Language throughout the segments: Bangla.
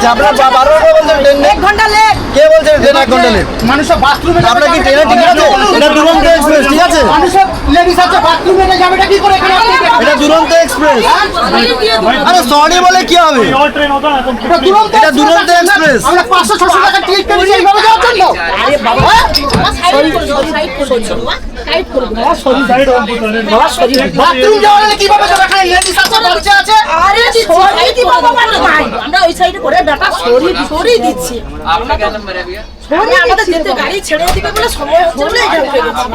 আছে আপনারা 12 ঘন্টা বলছেন ট্রেন নেই, 1 ঘন্টা লেট। কে বলছে ট্রেন 1 ঘন্টা লেট? মানুষের বাথরুমে আপনারা কি ট্রেনে টিকিট আছে? এটা দুরন্ত এক্সপ্রেস, ঠিক আছে? মানুষের লেডিস আছে বাথরুমে যাবেটা কি করে এখানে? এটা দুরন্ত এক্সপ্রেস। আরে সরি বলে কি হবে? এটা দুরন্ত এক্সপ্রেস। আমরা 500-600 টাকা টিকিট কেটেছি এইভাবে যাওয়ার জন্য। আরে বাবা সাইড করে সাইড করে বাবা সরি বাবা সরি বাথরুম যাওয়ার হলে কিভাবে যাবে? এখানে লেডিস আছে বাচ্চা আছে। আরে সরি দি বাবা ভাই আমরা ওই সাইডে করে ব্যাটা সরি দিচ্ছি। आपका क्या नंबर है भैया? সরি আমাদের যেতে গাড়ি ছেড়ে দিবে বলে সময় হচ্ছে বলে এখানে ফেলেছি।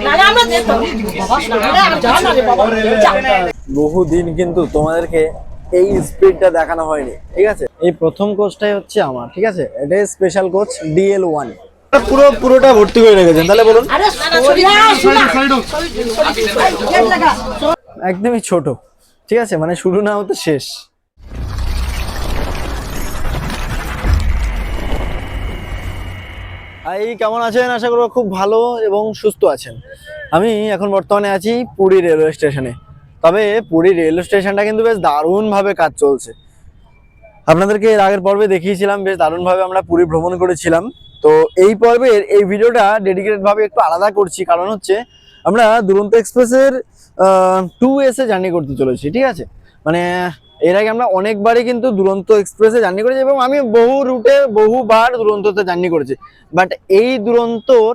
না না আমরা যেতে বাবা সরি আর যা না রে বাবা যা। বহুদিন কিন্তু তোমাদেরকে এই স্পিডটা দেখানো হয়নি, ঠিক আছে? এই প্রথম কোচটাই হচ্ছে আমার, ঠিক আছে? এটা স্পেশাল কোচ DL1। পুরোটা ভর্তি করে রেখেছেন, তাহলে বলুন। আরে সরি না গেট লাগা। একদমই ছোট, ঠিক আছে? মানে শুরু না হতে শেষ। এই কেমন আছেন? আশা করব খুব ভালো এবং সুস্থ আছেন। আমি এখন বর্তমানে আছি পুরী রেলওয়ে স্টেশনে। তবে পুরী রেলওয়ে স্টেশনটা কিন্তু বেশ দারুণভাবে কাজ চলছে। আপনাদেরকে এর আগের পর্বে দেখিয়েছিলাম, বেশ দারুণভাবে আমরা পুরী ভ্রমণ করেছিলাম। তো এই পর্বের এই ভিডিওটা ডেডিকেটেড ভাবে একটু আলাদা করছি, কারণ হচ্ছে আমরা দুরন্ত এক্সপ্রেসের 2S এ জার্নি করতে চলেছি, ঠিক আছে? মানে এর আগে আমরা অনেকবারই কিন্তু দুরন্ত এক্সপ্রেসে জার্নি করেছি এবং আমি বহু রুটে বহুবার দুরন্ততে জার্নি করেছি। বাট এই দুরন্তর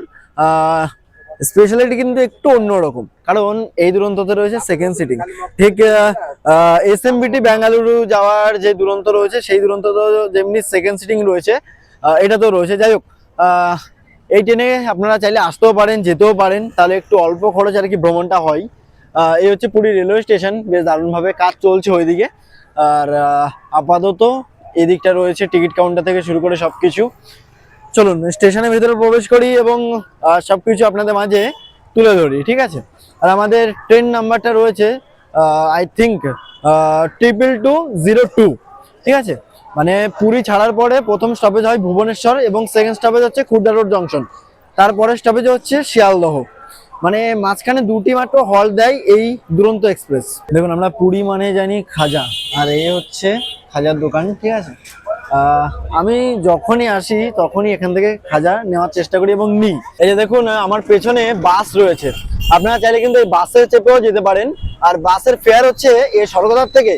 স্পেশালিটি কিন্তু একটু অন্যরকম, কারণ এই দুরন্ততে রয়েছে সেকেন্ড সিটিং। ঠিক SMBT বেঙ্গালুরু যাওয়ার যে দুরন্ত রয়েছে সেই দুরন্ত যেমনি সেকেন্ড সিটিং রয়েছে, এটা তো রয়েছে। যাই হোক, এই ট্রেনে আপনারা চাইলে আসতেও পারেন, যেতেও পারেন, তাহলে একটু অল্প খরচ আর কি ভ্রমণটা হয়। এই হচ্ছে পুরী রেলওয়ে স্টেশন, বেশ দারুণভাবে কাজ চলছে ওইদিকে। আর আপাতত এদিকটা রয়েছে টিকিট কাউন্টার থেকে শুরু করে সবকিছু। চলুন স্টেশনের ভিতরে প্রবেশ করি এবং সবকিছু আপনাদের মাঝে তুলে ধরি, ঠিক আছে? আর আমাদের ট্রেন নাম্বারটা রয়েছে আই থিঙ্ক 22202, ঠিক আছে? মানে পুরী ছাড়ার পরে প্রথম স্টপেজ হয় ভুবনেশ্বর এবং সেকেন্ড স্টপেজ হচ্ছে খুর্দা রোড জংশন, তারপরে স্টপেজ হচ্ছে শিয়ালদহ। মানে মাঝখানে দুটি মাত্র হল দেয় এই দুরন্ত এক্সপ্রেস। দেখুন, আমরা পুরী মানে জানি খাজা, আর এই হচ্ছে খাজার দোকান, ঠিক আছে? আমি যখনই আসি তখনই এখান থেকে খাজা নেওয়ার চেষ্টা করি এবং নিই। এই যে দেখুন, আমার পেছনে বাস রয়েছে, আপনারা চাইলে কিন্তু এই বাসে চেপেও যেতে পারেন। আর বাসের ফেয়ার হচ্ছে এই স্বর্গদ্বার থেকে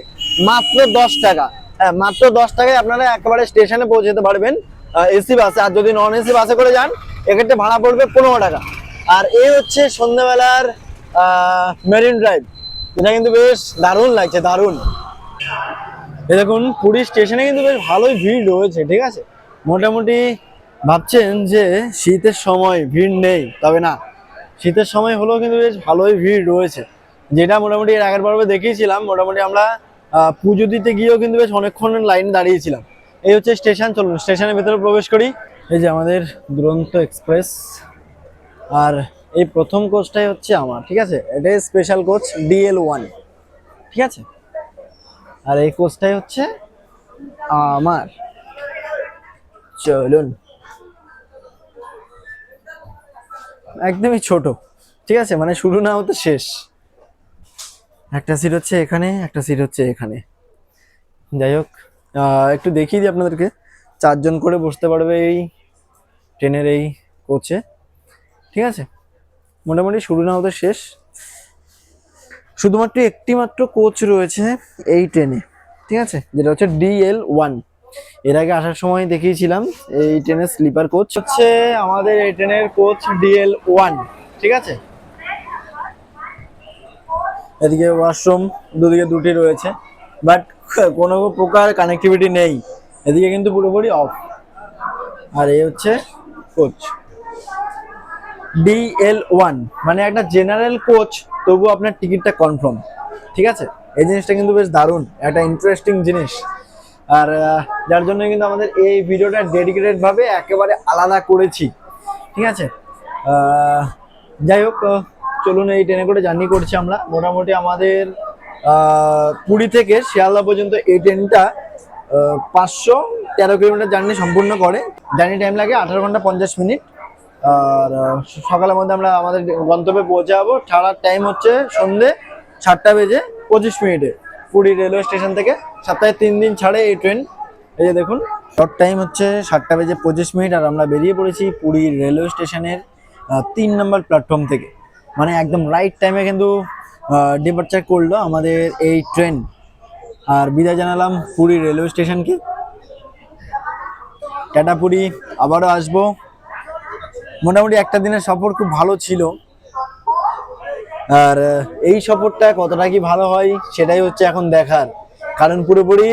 মাত্র 10 টাকা। হ্যাঁ, মাত্র 10 টাকায় আপনারা একেবারে স্টেশনে পৌঁছে যেতে পারবেন এসি বাসে। আর যদি নন এসি বাসে করে যান, এক্ষেত্রে ভাড়া পড়বে 15 টাকা। আর এই হচ্ছে সন্ধ্যাবেলার মেরিন ড্রাইভ, এটা কিন্তু বেশ দারুণ লাগছে, দারুণ। এই দেখুন, পুরী স্টেশনে কিন্তু বেশ ভালোই ভিড় রয়েছে, ঠিক আছে? মোটামুটি ভাবছেন যে শীতের সময় ভিড় নেই, তবে না, শীতের সময় হলেও কিন্তু বেশ ভালোই ভিড় রয়েছে। যেটা মোটামুটি এর আগের পর্বে দেখিয়েছিলাম, মোটামুটি আমরা পুজো দিতে গিয়েও কিন্তু বেশ অনেকক্ষণ লাইন দাঁড়িয়েছিলাম। এই হচ্ছে স্টেশন, চলুন স্টেশনের ভেতরে প্রবেশ করি। এই যে আমাদের দুরন্ত এক্সপ্রেস, আর এই প্রথম কোচটাই হচ্ছে আমার, ঠিক আছে? এটা স্পেশাল কোচ DL1, ঠিক আছে? আর এই কোচটাই হচ্ছে আমার। চলুন, একদমই ছোট, ঠিক আছে? মানে শুরু না হতে শেষ। একটা সিট হচ্ছে এখানে, একটা সিট হচ্ছে এখানে। যাই হোক, একটু দেখিয়ে দিই আপনাদেরকে। 4 জন করে বসতে পারবে এই ট্রেনের এই কোচে, ঠিক আছে? মোটামুটি শুরু না হতে শেষ। শুধুমাত্র একটি মাত্র কোচ রয়েছে এই ট্রেনে, ঠিক আছে? যেটা হচ্ছে DL1। এর আগে আসার সময় দেখিয়েছিলাম এই ট্রেনের স্লিপার কোচ হচ্ছে আমাদের এই ট্রেনের কোচ DL1, ঠিক আছে? এদিকে ওয়াশরুম দুদিকে দুটি রয়েছে, বাট কোনো প্রকার কানেক্টিভিটি নেই, এদিকে কিন্তু পুরোপুরি অফ। আর এই হচ্ছে কোচ DL1, মানে একটা জেনারেল কোচ, তবু আপনার টিকিটটা কনফার্ম, ঠিক আছে? এই জিনিসটা কিন্তু বেশ দারুণ, একটা ইন্টারেস্টিং জিনিস। আর যার জন্য কিন্তু আমাদের এই ভিডিওটা ডেডিকেটেড ভাবে একেবারে আলাদা করেছি, ঠিক আছে? যাই হোক, চলুন এই ট্রেনে করে জার্নি করছি আমরা। মোটামুটি আমাদের পুরী থেকে শিয়ালদা পর্যন্ত এই ট্রেনটা 513 কিলোমিটার জার্নি সম্পূর্ণ করে। জার্নি টাইম লাগে 18 ঘন্টা 50 মিনিট। আর সকালের মধ্যে আমরা আমাদের গন্তব্যে পৌঁছে যাবো। ছাড়ার টাইম হচ্ছে সন্ধ্যে 7টা বেজে 25 মিনিটে পুরী রেলওয়ে স্টেশন থেকে। সপ্তাহে 3 দিন ছাড়ে এই ট্রেন। এই যে দেখুন, শর্ট টাইম হচ্ছে 7:25 আর আমরা বেরিয়ে পড়েছি পুরী রেলওয়ে স্টেশনের 3 নম্বর প্ল্যাটফর্ম থেকে। মানে একদম রাইট টাইমে কিন্তু ডিপার্চার করলো আমাদের এই ট্রেন। আর বিদায় জানালাম পুরী রেলওয়ে স্টেশনকে। টাটা পুরী, আবারও আসবো। মোটামুটি একটা দিনের সফর খুব ভালো ছিল। আর এই সফরটা কতটা কি ভালো হয় সেটাই হচ্ছে এখন দেখার, কারণ পুরোপুরি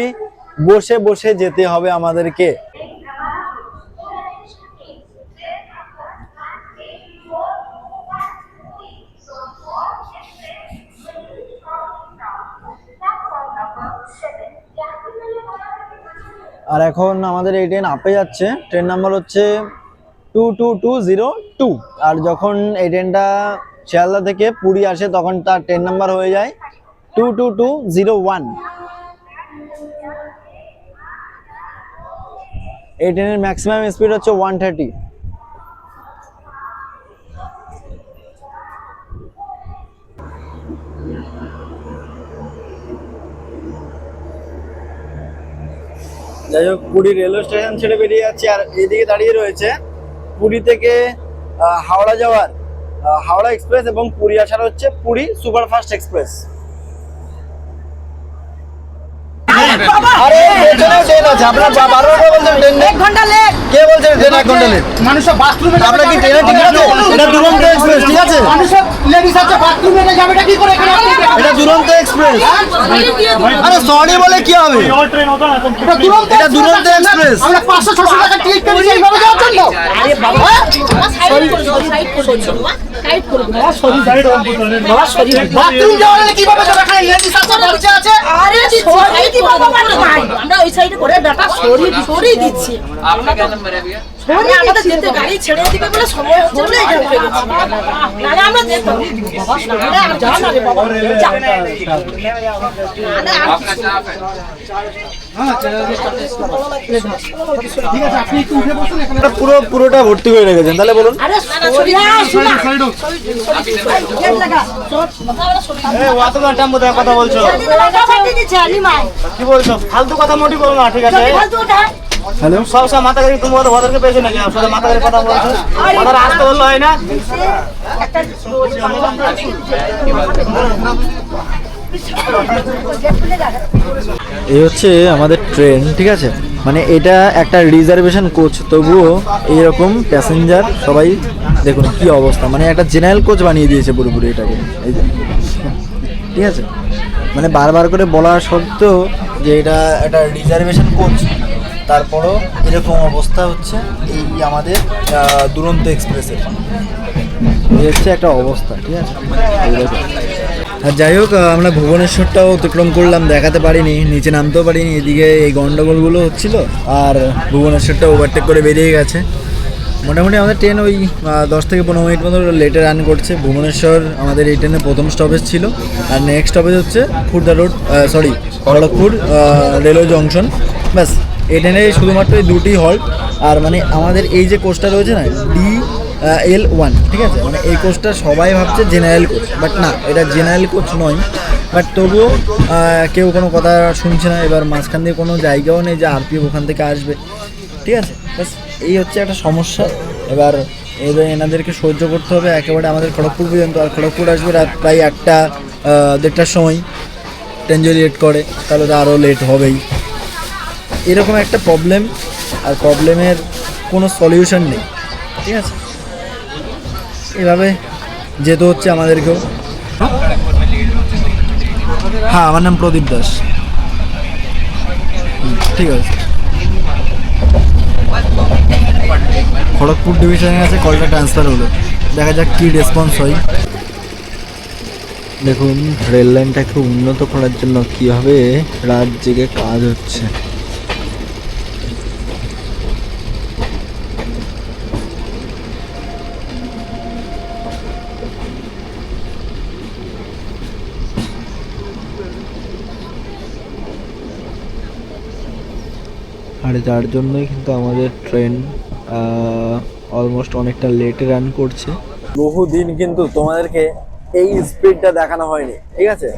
বসে বসে যেতে হবে আমাদেরকে। আর এখন আমাদের এই ট্রেন আপে যাচ্ছে, ট্রেন নাম্বার হচ্ছে 22202। আর যখন এই ট্রেনটা শিয়ালদা থেকে পুরী আসে তখন তার ট্রেন নাম্বার হয়ে যায় 22201। এই ট্রেনের ম্যাক্সিমাম স্পিড হচ্ছে 130। যাই হোক, পুরী রেলওয়ে স্টেশন ছেড়ে বেরিয়ে যাচ্ছে। আর এদিকে দাঁড়িয়ে রয়েছে পুরী থেকে হাওড়া যাওয়ার হাওড়া এক্সপ্রেস এবং পুরী আসার হচ্ছে পুরী সুপারফাস্ট এক্সপ্রেস। আরে পেছনেও ট্রেন আছে, আপনারা বারবার বলছেন ট্রেন নেই। 1 ঘন্টা লেট। কে বলছে ট্রেন 1 ঘন্টা লেট? মানুষের বাথরুমে আপনারা কি ট্রেনের টিকিট আছে? এটা দুরন্ত এক্সপ্রেস, ঠিক আছে? মানুষের লেডিস আছে বাথরুমে যাবে এটা কি করে এখানে আপনি এটা দুরন্ত এক্সপ্রেস। আরে সরি বলে কি হবে? এটা দুরন্ত এক্সপ্রেস। আমরা 500-600 টাকা টিকিট কেটেছি এইভাবে যাওয়ার জন্য। আরে বাবা সাইড করে দাও, সাইড করে দাও বাবা, সাইড করে দাও বাবা, সরি বাবা, সরি বাথরুম যাওয়ার হলে কিভাবে যাবে এখানে লেডিস আছে বাচ্চা আছে। আরে সরি দি বাবা, মানে ভাই আমরা ওই সাইডে করে বেটা সরি দিচ্ছি। সরি আমাদের যেতে গাড়ি ছেড়ে দিবে বলে সময় হচ্ছে বলে এখানে উঠে গেছি। না না আমরা যেতাম বাবা, না আর যা না রে বাবা, যা। না না আর কিছু না। ঠিক আছে আপনি একটু উঠে বসুন এখানে। পুরোটা ভর্তি করে রেখেছেন, তাহলে বলুন। আরে সরি লাগা কথা বলছো কি বলছো? ফালতু কথা মোটি বলো না, ঠিক আছে? হ্যালো, সব সব মাথা গাড়ি তুমি ওদেরকে পেয়েছো নাকি? সব মাথা গাড়ি কথা বলছো, ওদের আসতে বললো হয় না। এই হচ্ছে আমাদের ট্রেন, ঠিক আছে? মানে এটা একটা রিজার্ভেশন কোচ, তবুও এইরকম প্যাসেঞ্জার সবাই দেখুন কি অবস্থা। মানে একটা জেনারেল কোচ বানিয়ে দিয়েছে পুরোপুরি এটাকে, এই যে, ঠিক আছে? মানে বারবার করে বলা সত্ত্বেও যে এটা একটা রিজার্ভেশন কোচ, তারপরও এরকম অবস্থা হচ্ছে এই আমাদের দুরন্ত এক্সপ্রেসের। এই হচ্ছে একটা অবস্থা, ঠিক আছে? এইরকম। আর যাই হোক, আমরা ভুবনেশ্বরটাও অতিক্রম করলাম, দেখাতে পারিনি, নিচে নামতেও পারিনি, এদিকে এই গন্ডগোলগুলো হচ্ছিল। আর ভুবনেশ্বরটা ওভারটেক করে বেরিয়ে গেছে। মোটামুটি আমাদের ট্রেন ওই 10 থেকে 15 মিনিট মতো লেটে রান করছে। ভুবনেশ্বর আমাদের এই ট্রেনের প্রথম স্টপেজ ছিল। আর নেক্সট স্টপেজ হচ্ছে Khurda road, Kharagpur railway junction. ব্যাস, এই ট্রেনে শুধুমাত্র এই দুটি হল্ট। আর মানে আমাদের এই যে কোচটা রয়েছে না, DL1, ঠিক আছে? মানে এই কোচটা সবাই ভাবছে জেনারেল কোচ, বাট না, এটা জেনারেল কোচ নয়। বাট তবুও কেউ কোনো কথা শুনছে না। এবার মাঝখান দিয়ে কোনো জায়গাও নেই যে আরপিএফ ওখান থেকে আসবে, ঠিক আছে? ব্যাস, এই হচ্ছে একটা সমস্যা। এবার এনাদেরকে সহ্য করতে হবে একেবারে আমাদের খড়গপুর পর্যন্ত। আর খড়গপুর আসবে রাত প্রায় 1টা-1:30টার সময়। ট্রেন যদি লেট করে তাহলে তো আরও লেট হবেই। এরকম একটা প্রবলেম, আর প্রবলেমের কোনো সলিউশন নেই, ঠিক আছে? এভাবে যেতে হচ্ছে আমাদেরকেও। হ্যাঁ, আমার নাম প্রদীপ দাস। ঠিক আছে, খড়গপুর ডিভিশনের কাছে কলটা ট্রান্সফার হলো, দেখা যাক কী রেসপন্স হয়। দেখুন, রেল লাইনটাকে উন্নত করার জন্য কীভাবে রাত জেগে কাজ হচ্ছে। আর যার জন্যই কিন্তু আমাদের ট্রেন অলমোস্ট অনেকটা লেটে রান করছে। বহুদিন কিন্তু তোমাদেরকে এই স্পিডটা দেখানো হয়নি, ঠিক আছে?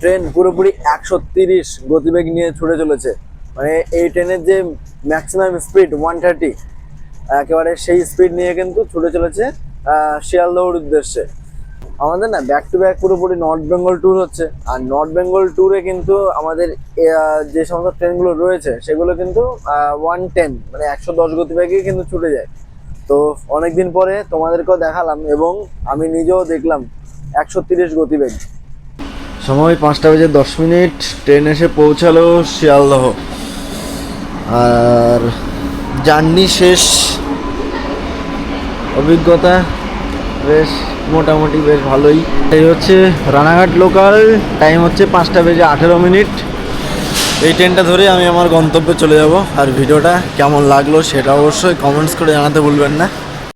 ট্রেন পুরোপুরি 130 গতিবেগ নিয়ে ছুটে চলেছে। মানে এই ট্রেনের যে ম্যাক্সিমাম স্পিড 130, একেবারে সেই স্পিড নিয়ে কিন্তু ছুটে চলেছে শিয়ালদহর উদ্দেশ্যে। আমাদের না ব্যাক টু ব্যাক পুরোপুরি নর্থ বেঙ্গল ট্যুর হচ্ছে। আর নর্থ বেঙ্গল ট্যুরে কিন্তু আমাদের যে সমস্ত ট্রেনগুলো রয়েছে সেগুলো কিন্তু 110 মানে 110 গতিবেগে কিন্তু ছুটে যায়। তো অনেকদিন পরে তোমাদেরকেও দেখালাম এবং আমি নিজেও দেখলাম 130 গতিবেগ। সময় 5:10, ট্রেন এসে পৌঁছালো শিয়ালদহ। আর জার্নি শেষ, অভিজ্ঞতা বেশ মোটামুটি বেশ ভালোই। এই হচ্ছে রানাঘাট লোকাল, টাইম হচ্ছে 5:18। এই ট্রেনটা ধরে আমি আমার গন্তব্যে চলে যাব। আর ভিডিওটা কেমন লাগলো সেটা অবশ্যই কমেন্টস করে জানাতে ভুলবেন না।